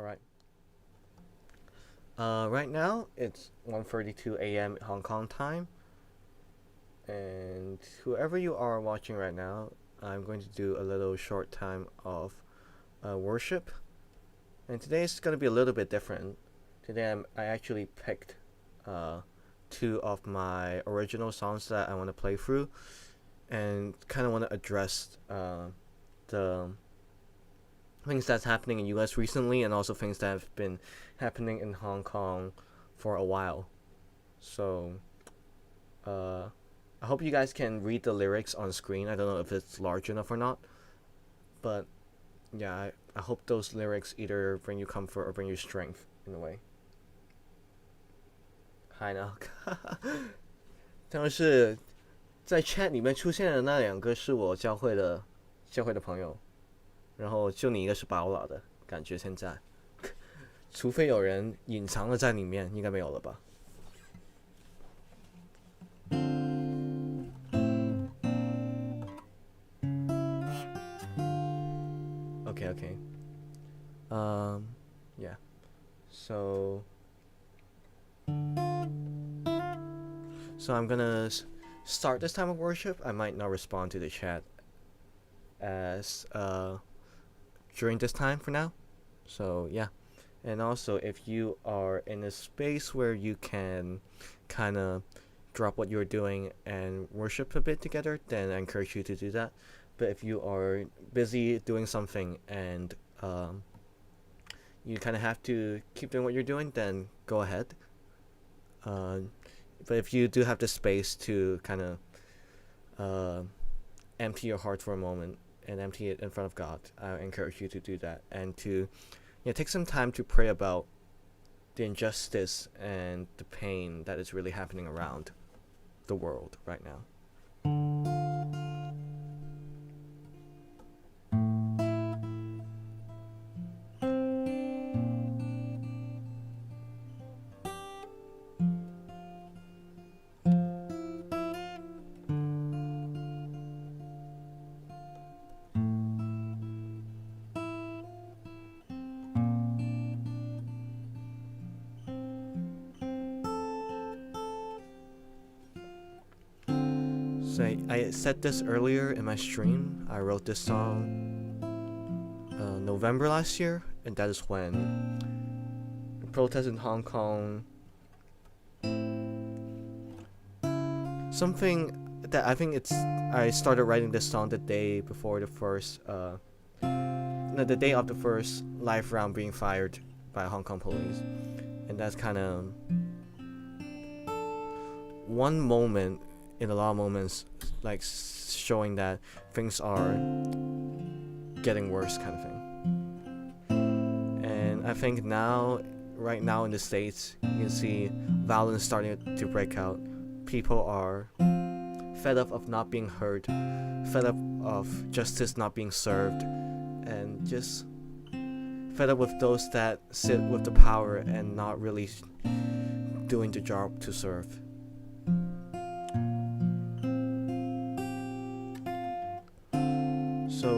Alright. Right now, it's 1:32 a.m. Hong Kong time. And whoever you are watching right now, I'm going to do a little short time of worship. And today is going to be a little bit different. Today I actually picked two of my original songs that I want to play through. And kind of want to address the things that's happening in US recently, and also things that have been happening in Hong Kong for a while. So I hope you guys can read the lyrics on screen. I don't know if it's large enough or not, but yeah, I hope those lyrics either bring you comfort or bring you strength in a way. Hi now. 他们是在 chat 里面出现的那两个是我教会的朋友，然后就你一个是巴拉的感觉。现在除非有人隐藏了在里面，应该没有了吧。Okay. Yeah. So I'm gonna start this time of worship. I might not respond to the chat as during this time for now. So yeah. And also, if you are in a space where you can kind of drop what you're doing and worship a bit together, then I encourage you to do that. But if you are busy doing something and you kind of have to keep doing what you're doing, then go ahead. But if you do have the space to kind of empty your heart for a moment and empty it in front of God, I encourage you to do that, and to take some time to pray about the injustice and the pain that is really happening around the world right now. So I said this earlier in my stream. I wrote this song November last year, and that is when the protests in Hong Kong, something that I started writing this song the day before the day of the first live round being fired by Hong Kong police. And that's kind of one moment in a lot of moments, like showing that things are getting worse, kind of thing. And I think right now in the States, you can see violence starting to break out. People are fed up of not being heard, fed up of justice not being served, and just fed up with those that sit with the power and not really doing the job to serve. So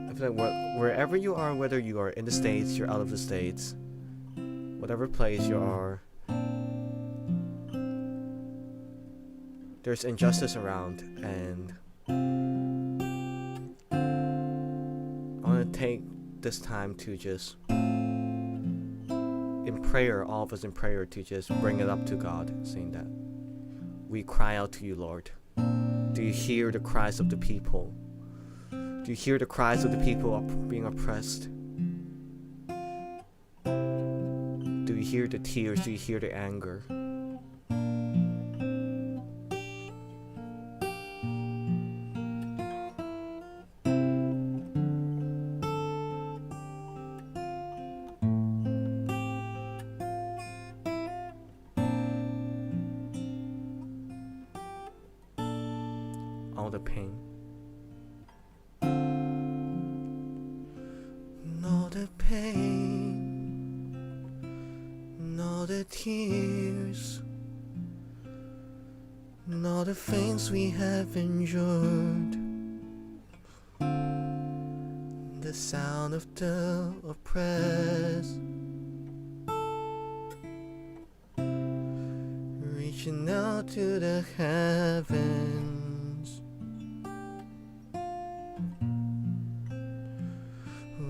I feel like wherever you are, whether you are in the States, you're out of the States, whatever place you are, there's injustice around, and I want to take this time to just, in prayer, all of us in prayer, to just bring it up to God, saying that we cry out to you, Lord. Do you hear the cries of the people? Do you hear the cries of the people being oppressed? Do you hear the tears? Do you hear the anger? All the pain. All the pain, all the tears, all the things we have endured, the sound of the oppressed, out to the heavens.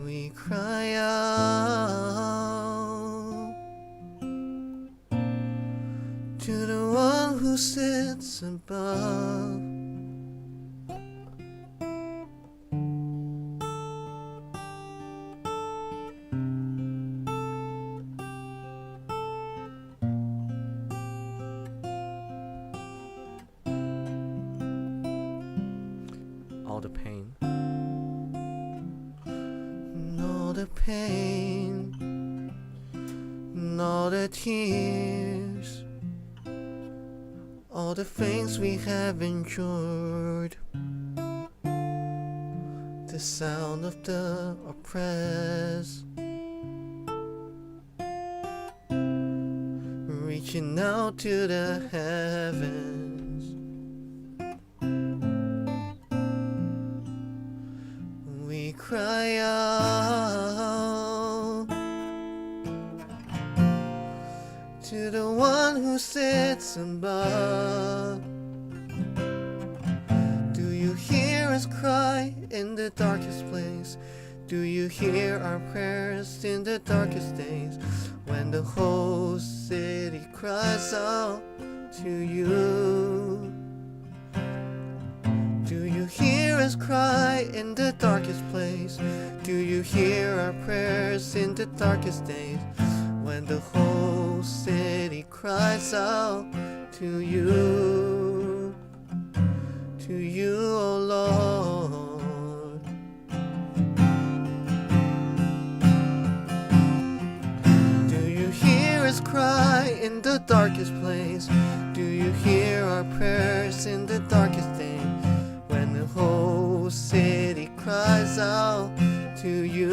We cry out to the one who sits above. All the pain, all the pain, all the tears, all the things we have endured, the sound of the oppressed, reaching out to the heavens. We cry out to the one who sits above. Do you hear us cry in the darkest place? Do you hear our prayers in the darkest days? When the whole city cries out to you. Do you hear us cry in the darkest place? Do you hear our prayers in the darkest days? When the whole city cries out to you, oh Lord. Do you hear us cry in the darkest place? Do you hear our prayers in the darkest days? When the whole city cries out to you.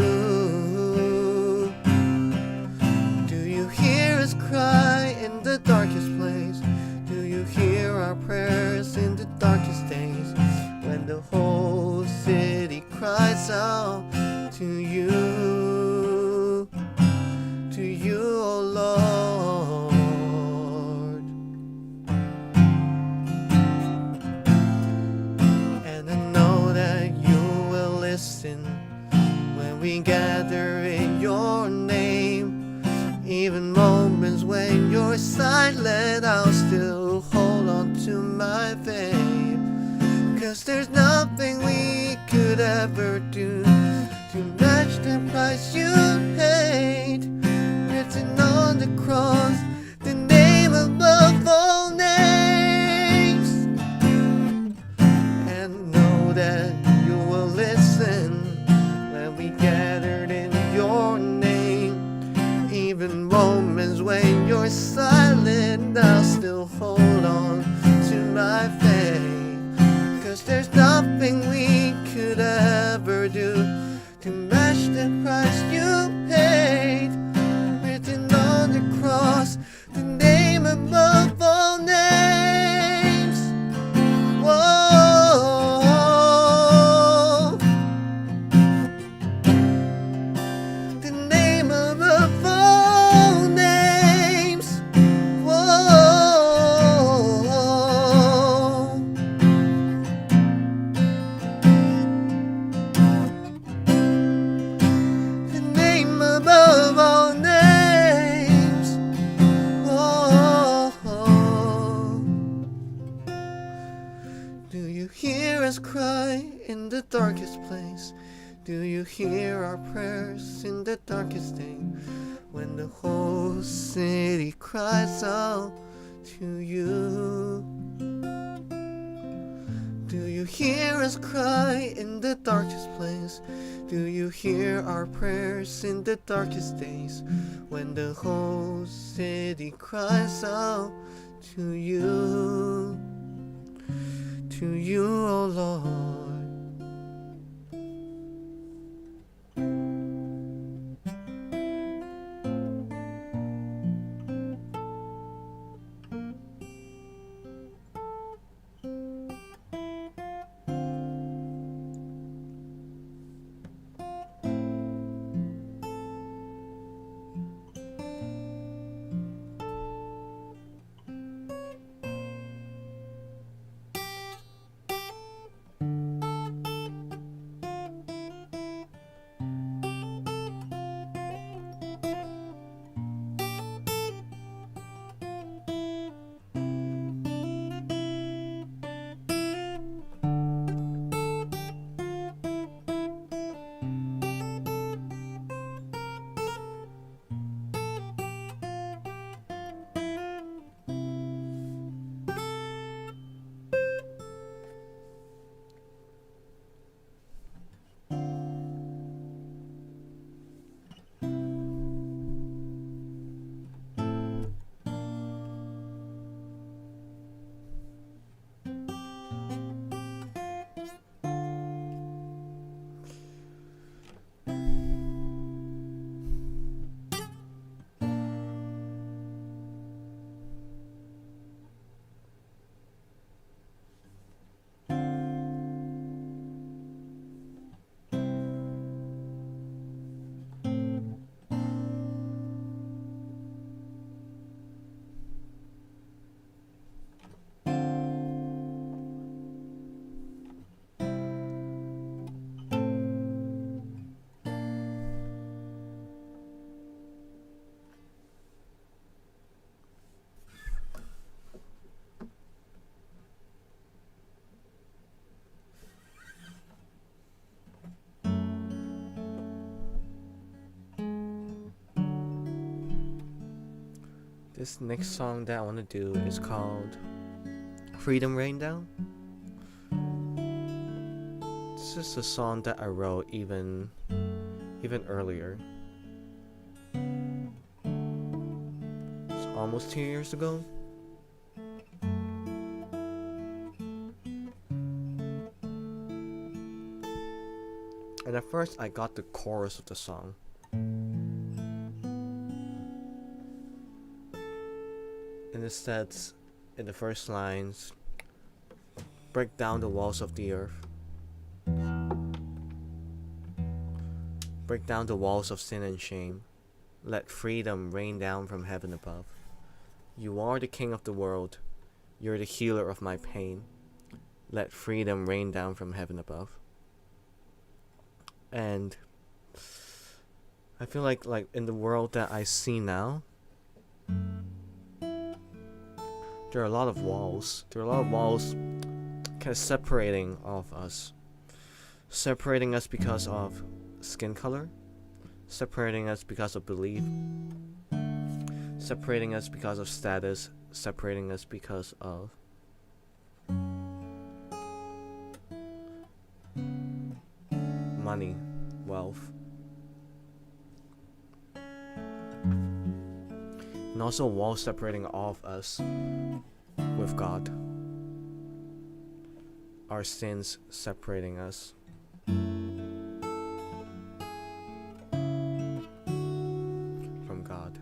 Do you hear us cry in the darkest place? Do you hear our prayers in the darkest days? When the whole city cries out to you, oh Lord. And I know that you will listen when we gather in your name. Even moments when you're silent, I'll still hold on to my faith. 'Cause there's nothing we could ever do to match the price you paid. Written on the cross, the name above all names. And know that you will listen when we gathered in your name. Even moments when you're silent, I'll still hold on to my faith. 'Cause there's nothing we could ever do to match the price you paid. Written on the cross, the name above all names. Whoa, the name above all names. Whoa, the name above all names. Whoa. Do you hear us cry in the darkest place? Do you hear our prayers in the darkest day? When the whole city cries out to you. Do you hear us cry in the darkest place? Do you hear our prayers in the darkest days? When the whole city cries out to you, oh Lord. This next song that I want to do is called Freedom Rain Down. This is a song that I wrote even earlier. It's almost 2 years ago. And at first I got the chorus of the song. And it says in the first lines, break down the walls of the earth. Break down the walls of sin and shame. Let freedom rain down from heaven above. You are the king of the world. You're the healer of my pain. Let freedom rain down from heaven above. And I feel like in the world that I see now, there are a lot of walls. There are a lot of walls kind of separating of us. Separating us because of skin color. Separating us because of belief. Separating us because of status. Separating us because of money, wealth. And also walls separating all of us with God. Our sins separating us. From God.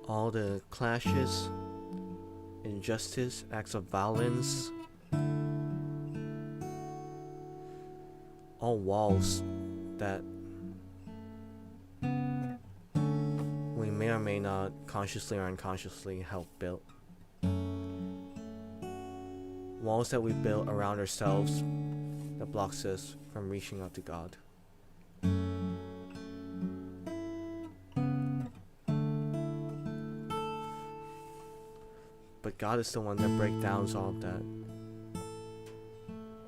All the clashes, injustice, acts of violence, all walls that we may or may not consciously or unconsciously help build. Walls that we build around ourselves that blocks us from reaching out to God. But God is the one that breaks down all of that.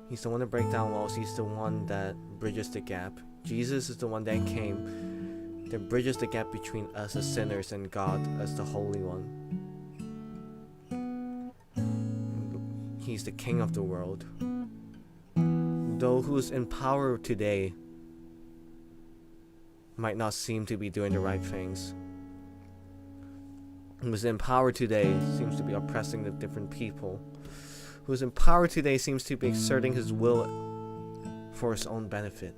He's the one that breaks down walls. He's the one that bridges the gap. Jesus is the one that came, that bridges the gap between us as sinners and God as the Holy One. He's the King of the world. Though who's in power today might not seem to be doing the right things. Who's in power today seems to be oppressing the different people. Who's in power today seems to be exerting his will for his own benefit.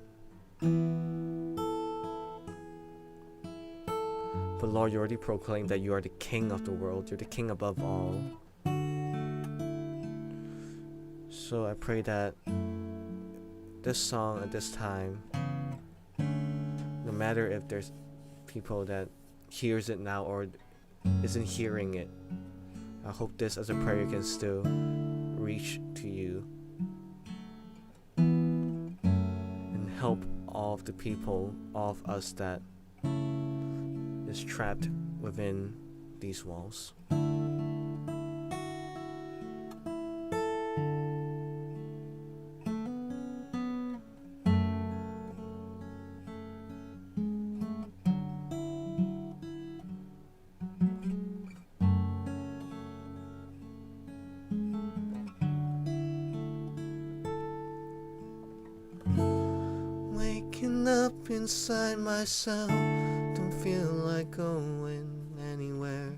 But Lord, you already proclaimed that you are the King of the world. You're the King above all. So I pray that this song at this time, no matter if there's people that hears it now or isn't hearing it, I hope this as a prayer can still reach to you and help all of the people, all of us that is trapped within these walls. Waking up inside myself, don't feel like going anywhere.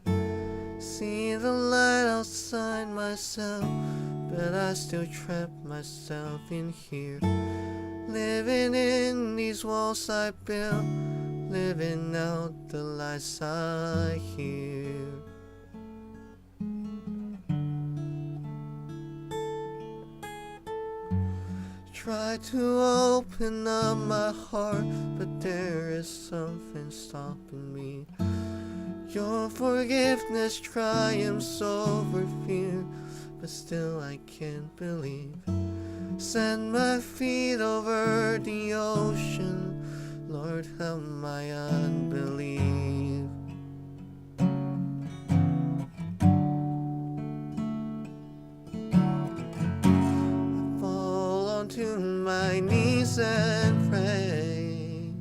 See the light outside myself, but I still trap myself in here. Living in these walls I built, living out the lies I hear. Try to open up my heart, but there is something stopping me. Your forgiveness triumphs over fear, but still I can't believe. Set my feet over the ocean, Lord, help my unbelief. I fall onto my knees and pray.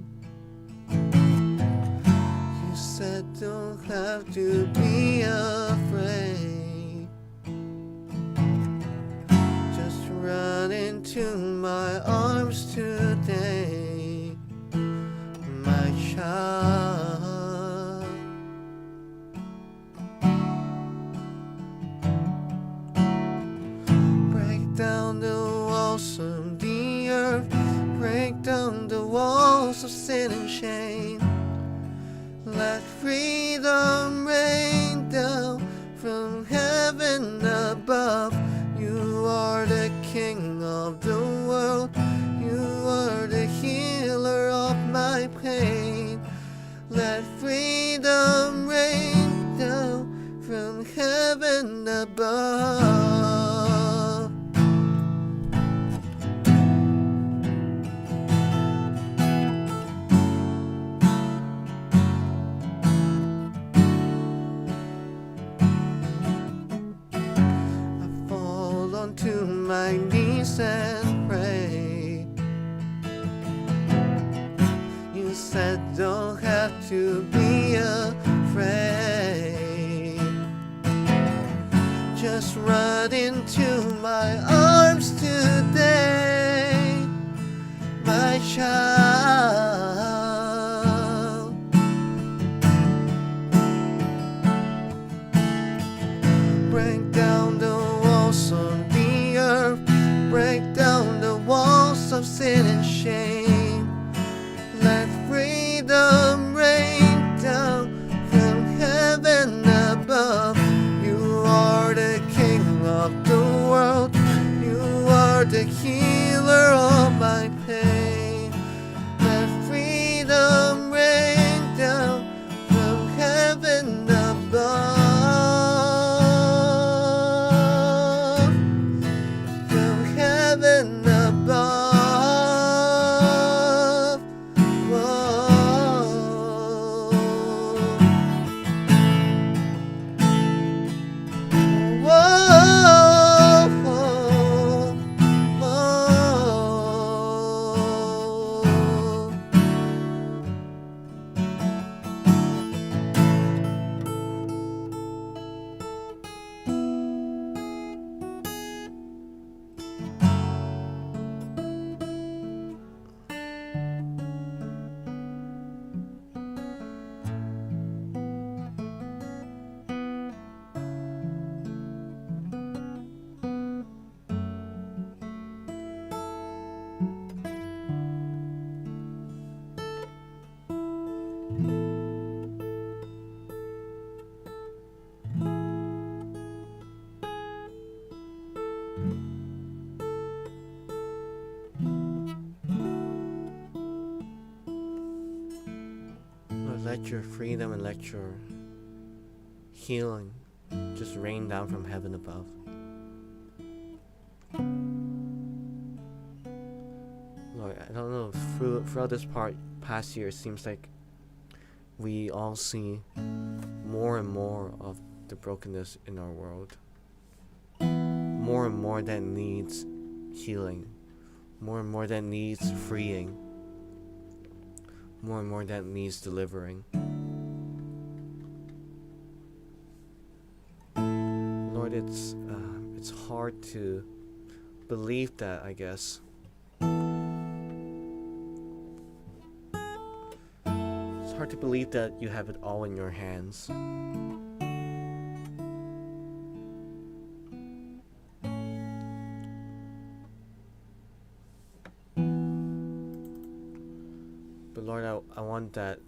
You said don't have to be afraid. Just run into my arms today, my child. Break down the walls of the earth, break down the walls of sin and shame. Let freedom rain down from heaven above. You are the King of the world, you are the healer of my pain. Let freedom rain down from heaven above. To my knees and pray. You said don't have to be afraid. Just run into my arms today, my child. Break down the walls of break down the walls of sin and shame. Let freedom rain down from heaven above. You are the King of the world, you are the healer of my pain. Let freedom rain down from heaven above. Let your freedom and let your healing just rain down from heaven above. Lord, I don't know, throughout this past year, it seems like we all see more and more of the brokenness in our world. More and more that needs healing. More and more that needs freeing. More and more that needs delivering. Lord, it's hard to believe that, I guess. It's hard to believe that you have it all in your hands. But Lord, I want that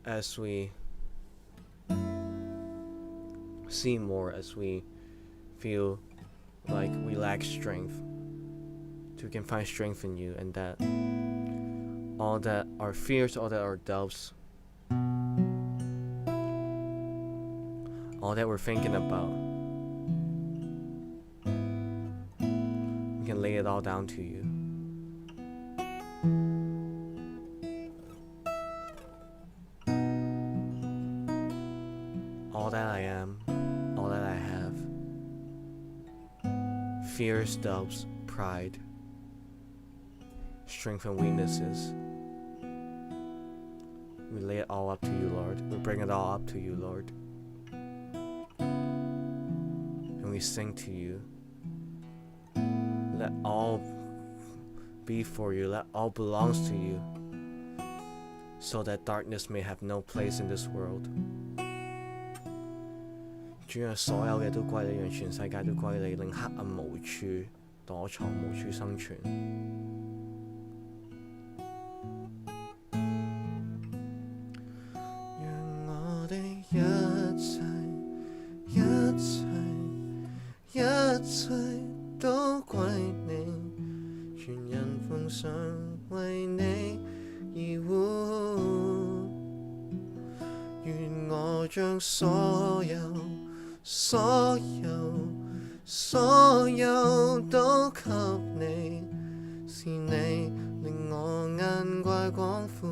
as we see more, as we feel like we lack strength, we can find strength in you, and that all that our fears, all that our doubts, all that we're thinking about, we can lay it all down to you. All that I am, all that I have, fears, doubts, pride, strengths and weaknesses. We lay it all up to you, Lord. We bring it all up to you, Lord. And we sing to you. Let all be for you. Let all belongs to you. So that darkness may have no place in this world. 主讓所有嘅都歸你，讓全世界都歸你，令黑暗無處躲藏，無處生存。讓我的一切，一切，一切都歸你，全人奉上為你而活。願我將所有都給你，是你令我眼界廣闊，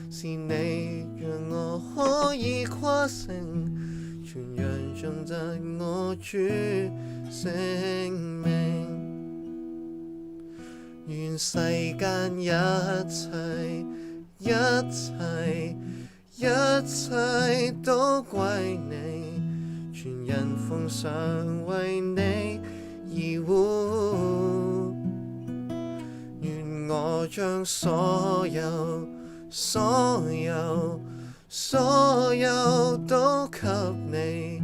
是你讓我可以跨城，傳揚頌讚我主聖名。願世間一切，一切，一切都歸你，全人奉上為你而活。願我將所有都給你，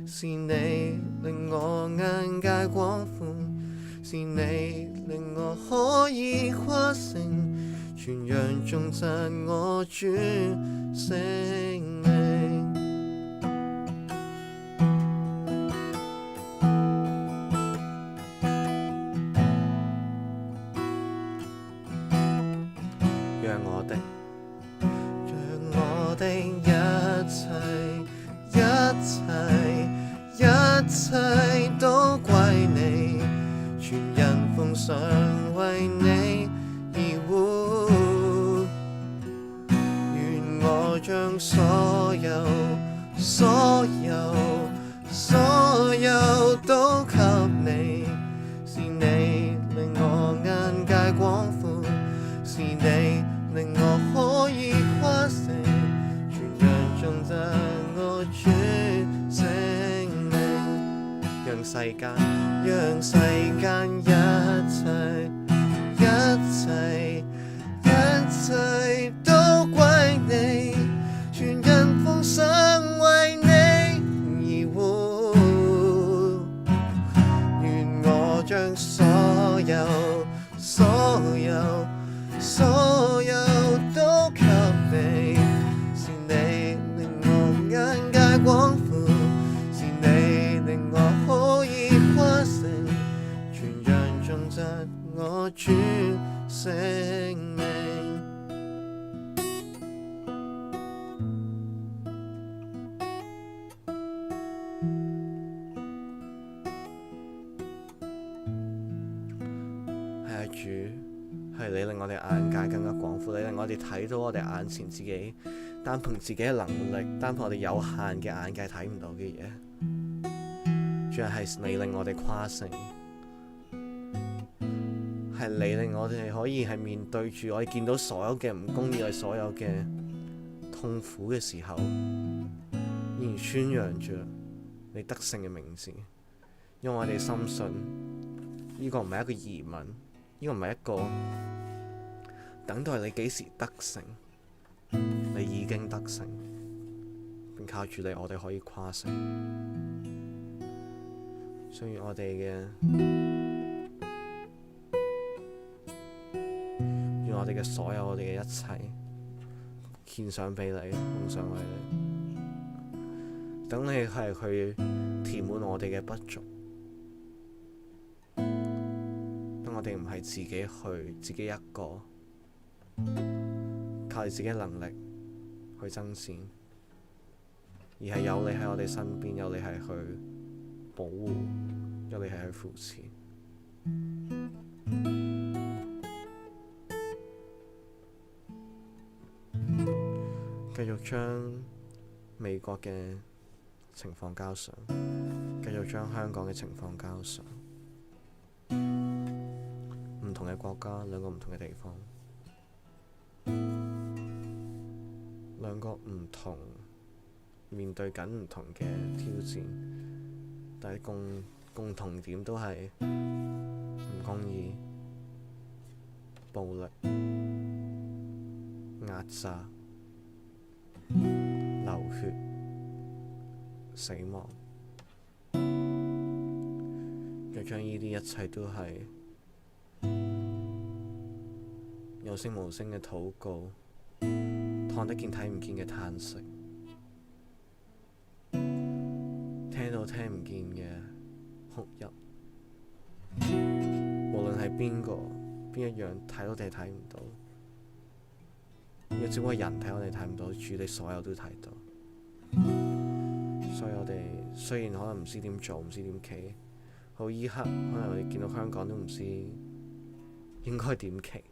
是你令我眼界廣闊，是你令我可以跨城，傳揚頌讚我主聖名。讓我的一切，一切，一切都歸你，全人奉上為你而活。願我將所有都給你，是你令我眼界廣闊，是你令我可以跨城，傳揚頌讚我主聖名。讓世間一切，一切，一切都歸你，全人奉上為你而活。願我將所有都給你，是你令我眼界廣闊，是你令我可以跨城，傳揚頌讚我主聖名。係啊，主。係你令我哋眼界更加廣闊，你令我哋睇到我哋眼前自己單憑自己嘅能力，單憑我哋有限嘅眼界睇唔到嘅嘢。主要係你令我哋跨城，係你令我哋可以係面對住我哋見到所有嘅唔公義，所有嘅痛苦嘅時候，依然宣揚着你得勝嘅名字，因為我哋深信呢個唔係一個疑問。呢個唔係一個等待你幾時得勝，你已經得勝，並靠住你，我哋可以跨城。所以我哋嘅，願我哋嘅所有，我哋嘅一切，獻上俾你，奉上為你，等你係去填滿我哋嘅不足。我哋唔係自己去，自己一個靠你自己能力去爭戰，而係有你喺我哋身邊，有你係去保護，有你係去扶持。繼續將美國嘅情況交上，繼續將香港嘅情況交上。唔同嘅國家，兩個唔同嘅地方，兩個唔同面對緊唔同嘅挑戰，但係共同點都係唔公義、暴力、壓榨、流血、死亡。就將呢啲一切都係有聲無聲嘅禱告，看得見睇唔見嘅嘆息，聽到聽唔見嘅哭泣。無論係邊一樣睇我哋睇唔到，亦只不過人睇我哋睇唔到，主你所有都睇到。所以我哋雖然可能唔知點做，唔知點企，好依刻可能我哋見到香港都唔知應該點企，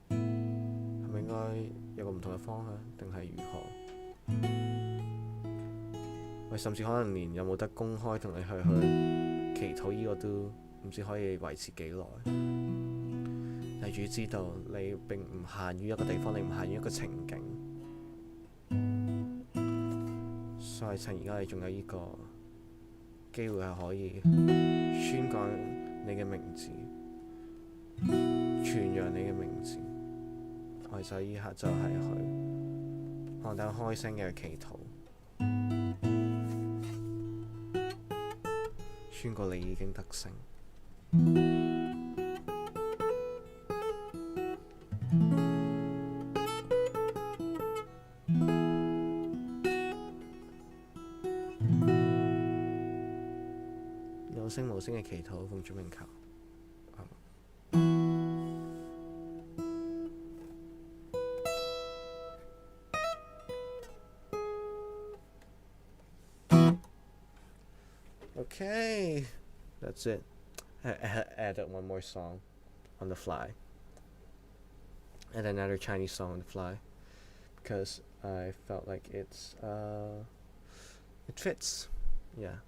係咪應該有個唔同嘅方向，定係如何？喂，甚至可能連有冇得公開同你去祈禱，呢個都唔知可以維持幾耐。但主知道你並唔限於一個地方，你唔限於一個情景。所以趁而家你仲有呢個機會係可以宣講你嘅名字，傳揚你嘅名字，我哋就依刻就係去放膽開聲嘅祈禱，宣告你已經得勝。有聲無聲嘅祈禱，奉主名求。Okay, that's it. I added one more song on the fly, and another Chinese song on the fly, because I felt like it fits. Yeah.